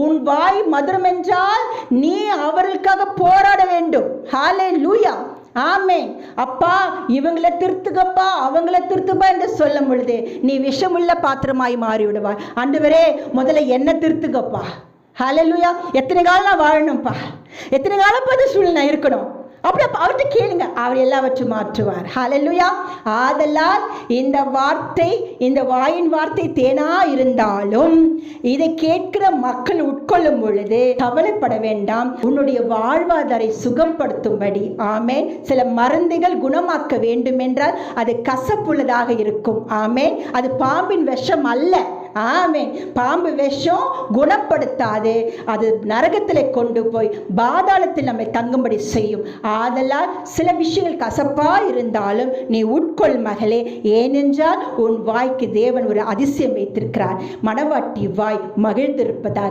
உன் வாய் மதுரம் என்றால் நீ அவர்களுக்காக போராட வேண்டும். ஹல்லேலூயா, ஆமென். அப்பா இவங்களை திருத்துக்கப்பா, அவங்களை திருத்துப்பா என்று சொல்லும் பொழுது நீ விஷமுள்ள பாத்திரமாய் மாறி விடுவாய். ஆண்டவரே முதல்ல என்ன திருத்துக்கப்பா. ஹல்லேலூயா. எத்தனை காலம் நான் வாழணும்ப்பா, எத்தனை காலம் பார்த்து சூழ்நிலை இருக்கணும், அப்படி அவர்கிட்ட கேளுங்க, அவர் எல்லாவற்றையும் மாற்றுவார். ஹல்லேலூயா. ஆதலால் இந்த வார்த்தை, இந்த வாயின் வார்த்தை தேனா இருந்தாலும் இதை கேட்கிற மக்கள் உட்கொள்ளும் பொழுது கவலைப்பட வேண்டாம். உன்னுடைய வாழ்வாதாரை சுகப்படுத்தும்படி, ஆமேன், சில மருந்துகள் குணமாக்க வேண்டும் என்றால் அது கசப்புள்ளதாக இருக்கும். ஆமேன். அது பாம்பின் விஷம் அல்ல. ஆமென். பாம்பு விஷம் குணப்படுத்தாது, அது நரகத்திலே கொண்டு போய் பாதாளத்தில் நம்மை தங்கும்படி செய்யும். ஆதலால் சில விஷயங்கள் கசப்பா இருந்தாலும் நீ உட்கொள் மகளே, ஏனென்றால் உன் வாய்க்கு தேவன் ஒரு அதிசயம் வைத்திருக்கிறார். மணவாட்டி வாய் மகிழ்ந்திருப்பதாக.